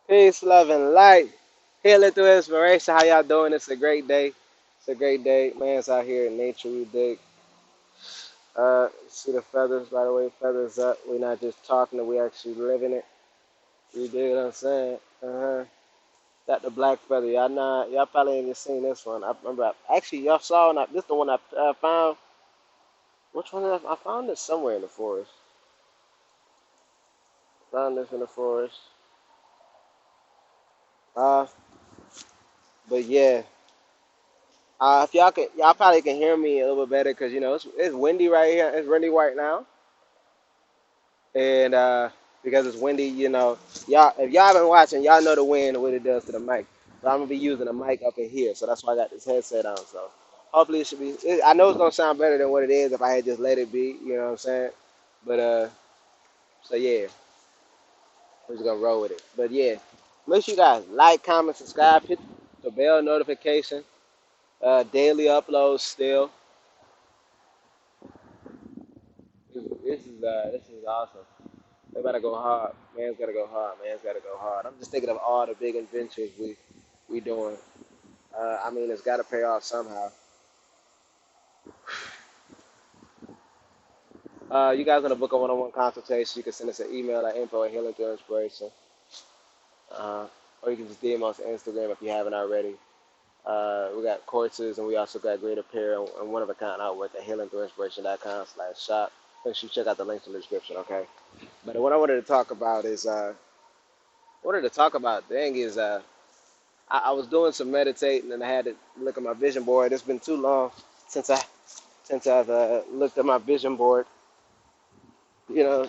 Peace, love, and light. Healing through inspiration. How y'all doing? It's a great day. It's a great day. Man's out here in nature. We dig. See the feathers, by the way. Feathers up. We're not just talking it. We actually living it. You dig what I'm saying? Uh-huh. Got the black feather. Y'all not. Y'all probably ain't even seen this one. I remember. Actually, y'all saw. This the one I found. Which one? I found this somewhere in the forest. Found this in the forest. Uh, but yeah. If y'all probably can hear me a little bit better because it's windy right here. It's windy right now, and because it's windy, y'all if y'all been watching, y'all know the wind and what it does to the mic. So I'm gonna be using the mic up in here, so that's why I got this headset on. So hopefully it should be. I know it's gonna sound better than what it is if I had just let it be. You know what I'm saying? But so yeah, we're just gonna roll with it. But yeah, make sure you guys like, comment, subscribe, hit the bell notification. Daily uploads still. This is awesome. They gotta go hard. Man's gotta go hard. Man's gotta go hard. I'm just thinking of all the big adventures we doing. I mean, it's gotta pay off somehow. You guys want to book a one-on-one consultation? You can send us an email at info@healingthroughinspiration. Or you can just DM us on Instagram if you haven't already. We got courses and we also got great apparel and one-of-a-kind artwork at healingthroughinspiration.com/shop. Make sure you check out the links in the description, okay? But what I wanted to talk about is, thing is, I was doing some meditating and I had to look at my vision board. It's been too long since I've looked at my vision board. You know,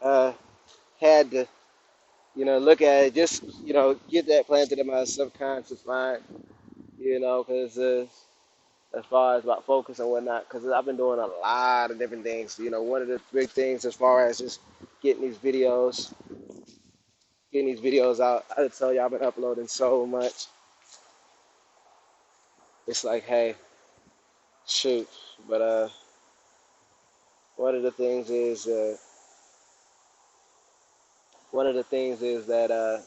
uh, had to look at it, just get that planted in my subconscious mind. Because as far as about focus and whatnot, because I've been doing a lot of different things. One of the big things as far as just getting these videos, out. I tell you, I've been uploading so much. It's like, hey, shoot. But one of the things is that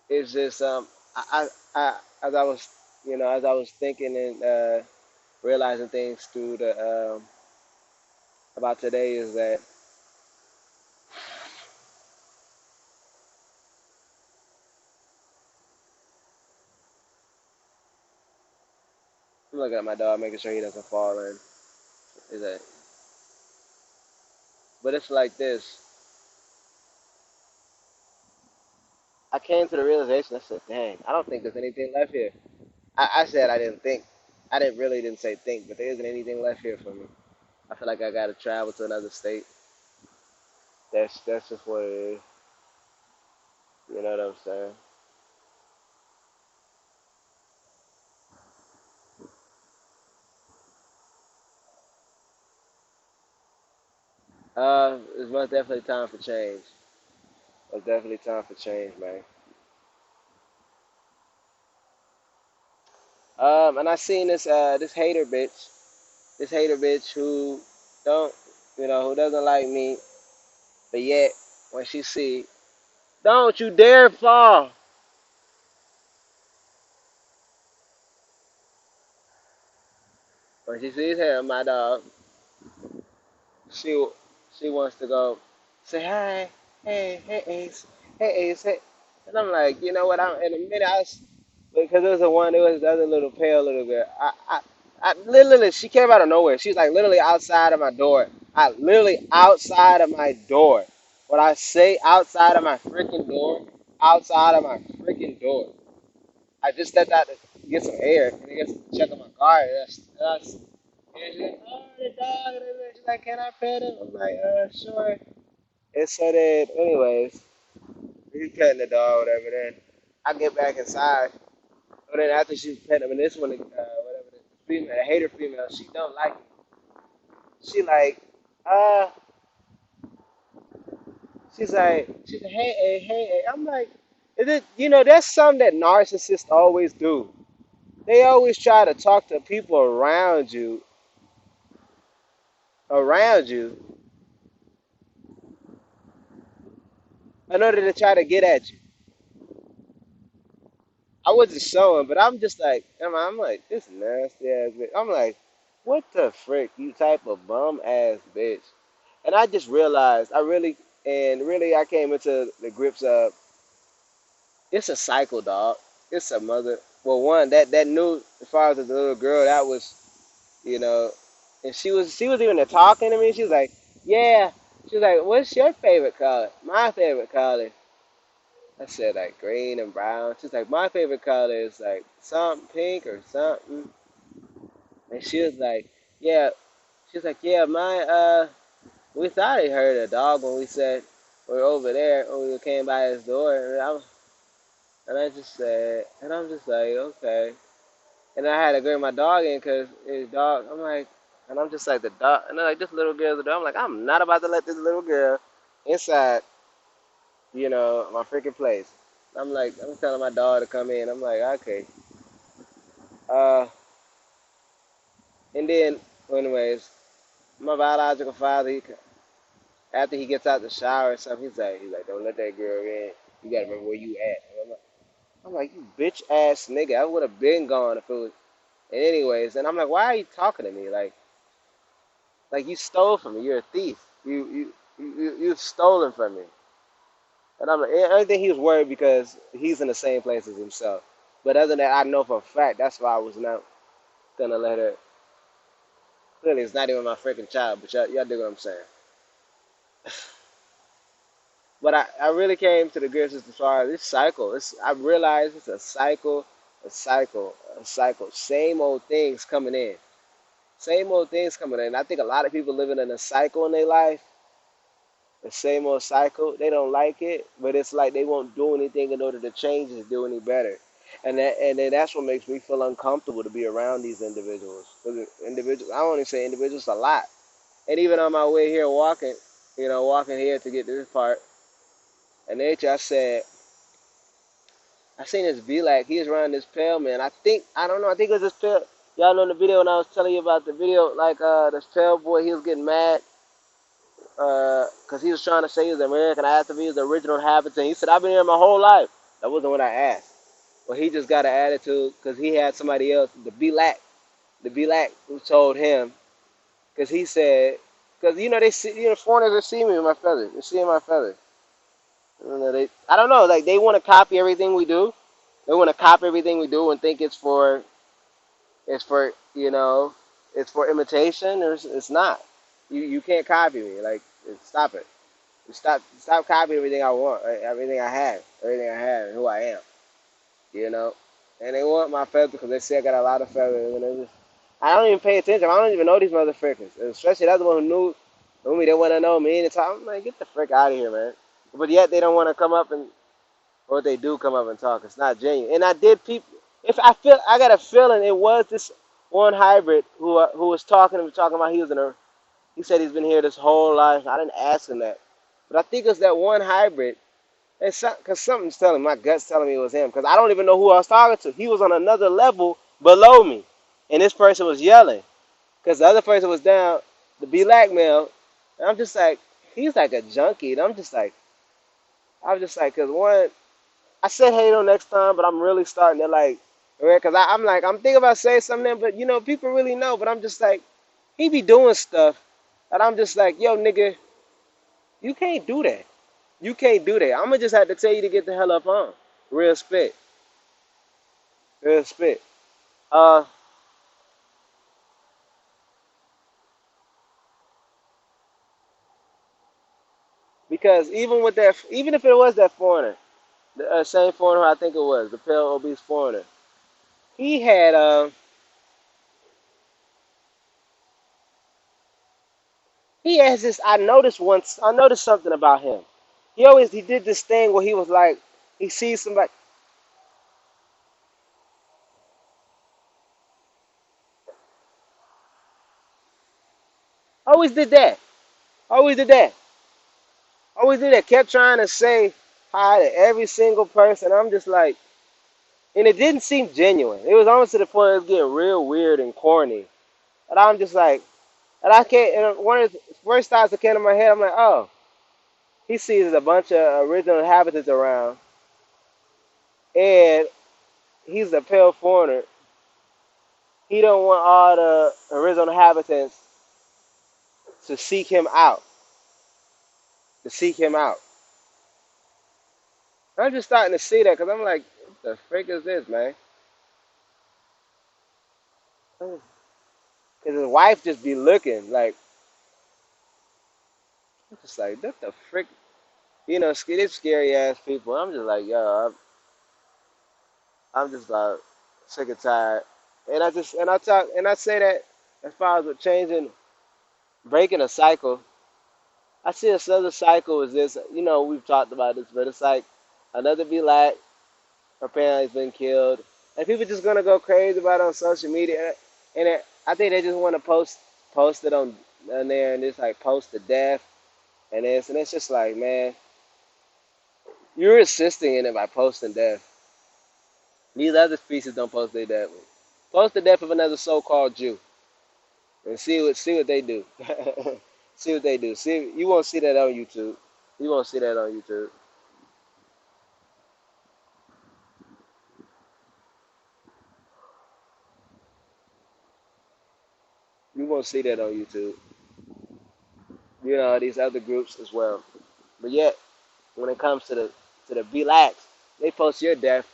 it's just as I was thinking and realizing things through the about today is that I'm looking at my dog, making sure he doesn't fall in. Is that? But it's like this. I came to the realization. I said, "Dang, I don't think there's anything left here." I said I didn't think. I didn't say think, but there isn't anything left here for me. I feel like I got to travel to another state. That's just what it is. You know what I'm saying? It's most definitely time for change. It's definitely time for change, man. And I seen this hater bitch who don't, who doesn't like me, but yet when she see, don't you dare fall. When she sees him, my dog, she she wants to go say hi, hey Ace, hey Ace, hey. And I'm like, you know what? I'm in a minute. Because there was the other little pale little girl. I literally, she came out of nowhere. She's like literally outside of my door. Literally outside of my door. When I say outside of my freaking door, outside of my freaking door. I just stepped out to get some air and I guess check on my car. And she's like, oh, the dog. And she's like, can I pet him? I'm like, sure. And so then, anyways, he's petting the dog, whatever. Then I get back inside. But then after she's petting him, and this one, whatever, the female, the hater female, she don't like it. She like, uh, she's like, hey. I'm like, is it, that's something that narcissists always do. they always try to talk to people around you, in order to try to get at you. I wasn't showing, but I'm just like, I'm like, this nasty ass bitch. I'm like, what the frick, you type of bum ass bitch. And I just realized, I came into the grips of, it's a cycle, dog. It's a mother. Well, one that knew as far as the little girl that was, you know, and she was even talking to me. She was like, yeah. She was like, what's your favorite color? My favorite color. I said like green and brown. She's like, my favorite color is like something pink or something. And she was like, yeah. She's like, yeah, we thought he heard a dog when we said we were over there when we came by his door. And I'm just like, okay. And I had to bring my dog in because his dog, I'm like, and I'm just like, the dog, and they're like, this little girl's the dog. I'm like, I'm not about to let this little girl inside, my freaking place. I'm like, I'm telling my dog to come in. I'm like, okay. Uh, and then, anyways, my biological father, after he gets out the shower or something, he's like, don't let that girl in. You gotta remember where you at. And I'm like, you bitch ass nigga. I would have been gone if it was. And anyways, and I'm like, why are you talking to me? Like you stole from me. You're a thief. You've stolen from me. And I'm like, I think he was worried because he's in the same place as himself. But other than that, I know for a fact that's why I was not gonna let her. Clearly, it's not even my freaking child, but y'all dig what I'm saying. But I really came to the grips as far as this cycle. I realized it's a cycle, a cycle, a cycle. Same old things coming in. Same old things coming in. I think a lot of people living in a cycle in their life, the same old cycle. They don't like it, but it's like they won't do anything in order to change it, to do any better. And then that's what makes me feel uncomfortable to be around these individuals. Because individuals, I only say individuals a lot. And even on my way here walking, walking here to get to this part, in nature, I seen this be like he was around this pale man. I don't know, I think it was this pale. Y'all know the video when I was telling you about the video, like this pale boy, he was getting mad because he was trying to say he was American. I asked if he was the original inhabitant. He said, I've been here my whole life. That wasn't what I asked. Well, he just got an attitude because he had somebody else, the black who told him, because he said, because they see, foreigners, they see me with my feathers, they see my feathers. I don't know, like they want to copy everything we do. They want to copy everything we do and think it's for imitation, or it's not. You can't copy me. Like, stop it. Stop copying everything I want, everything I have, and who I am. You know. And they want my feathers because they say I got a lot of feathers, and I don't even pay attention. I don't even know these motherfuckers, especially the other one who knew me. They want to know me, and I'm like, get the frick out of here, man. But yet they don't want to come up and, or if they do come up and talk, it's not genuine. And I did people. If I got a feeling it was this one hybrid who was talking about he was in a. He said he's been here this whole life. I didn't ask him that, but I think it's that one hybrid. And because something's telling me, my gut's telling me it was him. Because I don't even know who I was talking to. He was on another level below me, and this person was yelling because the other person was down, the black male. And I'm just like, he's like a junkie, and I'm just like, because one, I said hey till next time, but I'm really starting to like, because I'm like, I'm thinking about saying something, but people really know, but I'm just like, he be doing stuff, and I'm just like, yo, nigga, you can't do that. You can't do that. I'm gonna just have to tell you to get the hell up on. Real spit. Real spit. Uh, because even if it was that foreigner, the same foreigner I think it was, the pale obese foreigner, he had he has this. I noticed something about him. He did this thing where he was like, he sees somebody. Always did that. Always did that. Always did that. Kept trying to say hi to every single person. I'm just like, and it didn't seem genuine. It was almost to the point it was getting real weird and corny. And I'm just like, and I can't. And one of the first thoughts that came to my head, I'm like, oh, he sees a bunch of original inhabitants around, and he's a pale foreigner. He don't want all the original inhabitants to seek him out. To seek him out. I'm just starting to see that because I'm like, what the frick is this, man? Because his wife just be looking like, I'm just like, what the frick? You know, these scary ass people. I'm just like, yo, I'm just like sick and tired. And I talk and I say that as far as with changing, breaking a cycle. I see this other cycle is this. You know, we've talked about this, but it's like another black. Her parents been killed, and people just gonna go crazy about it on social media. And I think they just want to post it on there and just like post the death and this, and it's just like, man, you're assisting in it by posting death. These other species don't post their death. Post the death of another so-called Jew and see what they do. See what they do. See, you won't see that on YouTube. You won't see that on YouTube. You won't see that on YouTube. You know these other groups as well. But yet, when it comes to the be lax, they post your death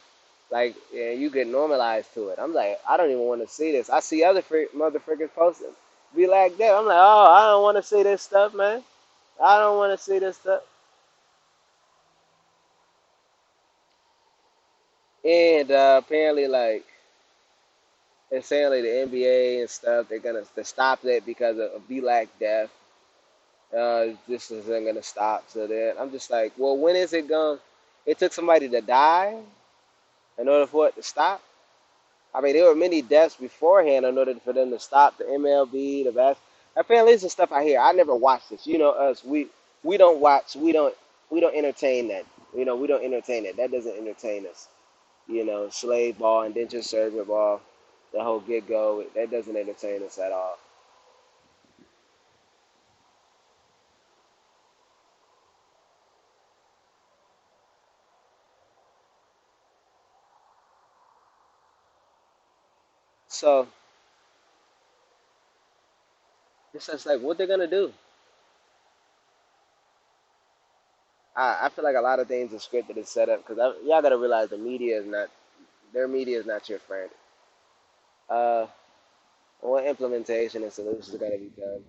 like, yeah, you get normalized to it. I'm like, I don't even want to see this. I see other motherfuckers posting be like that. I'm like, oh, I don't want to see this stuff, man. I don't want to see this stuff. And apparently, like, it's saying like the NBA and stuff, they're gonna to stop that because of be like death. This isn't gonna stop. So that I'm just like, well, when is it going? It took somebody to die in order for it to stop. I mean, there were many deaths beforehand in order for them to stop the MLB, the best. Apparently, this is stuff I hear. I never watched this. You know, us, we don't watch, we don't entertain that. You know, we don't entertain that. That doesn't entertain us. You know, slave ball, indentured servant ball, the whole get go. That doesn't entertain us at all. So it's just like, what they're gonna do? I feel like a lot of things are scripted and set up because y'all gotta realize the media is not their media is not your friend. Uh, what implementation and solutions are gonna be done?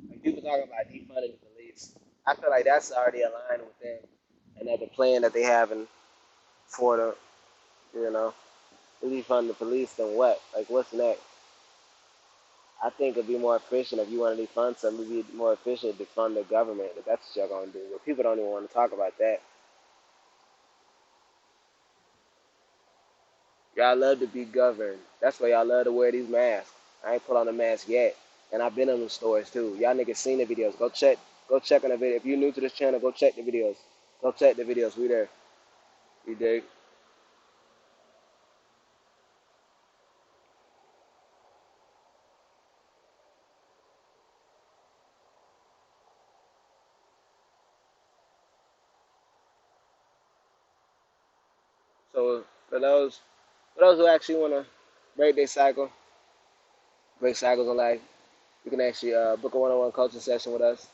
Like people talking about defunding the police. I feel like that's already aligned with them and that the plan that they have in for the, you know, defund the police. Then what? Like what's next? I think it'd be more efficient if you want to defund something. It'd be more efficient to fund the government. If that's what y'all gonna do. But people don't even want to talk about that. Y'all love to be governed. That's why y'all love to wear these masks. I ain't put on a mask yet, and I've been in the stores too. Y'all niggas seen the videos. Go check on the video. If you're new to this channel, go check the videos. Go check the videos. We there. You dig? So for those who actually want to break their cycle, break cycles in life, you can actually book a one-on-one coaching session with us.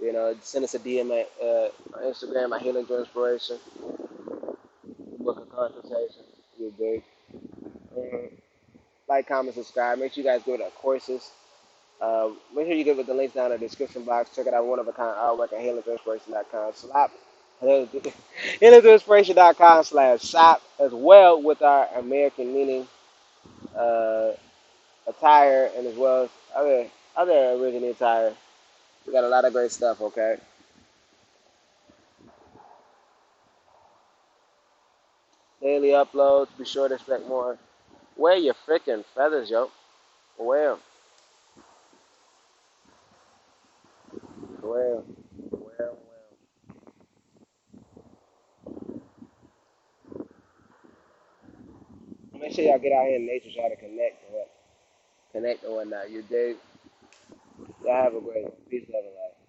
You know, send us a DM at on Instagram at healingthroughinspiration. Book a consultation. You dig? Mhm. Like, comment, subscribe. Make sure you guys go to our courses. Make sure you get with the links down in the description box. Check it out, one of a kind artwork at healingthroughinspiration.com. Slap. healingthroughinspiration.com/shop as well with our American meaning uh, attire and as well as other original attire. We got a lot of great stuff, okay? Daily uploads. Be sure to expect more. Wear your freaking feathers, yo. Wear 'em. Wear 'em. Wear 'em. Make sure y'all get out here in nature, try to connect and whatnot. You dig? Y'all have a great one. Peace, love, and light.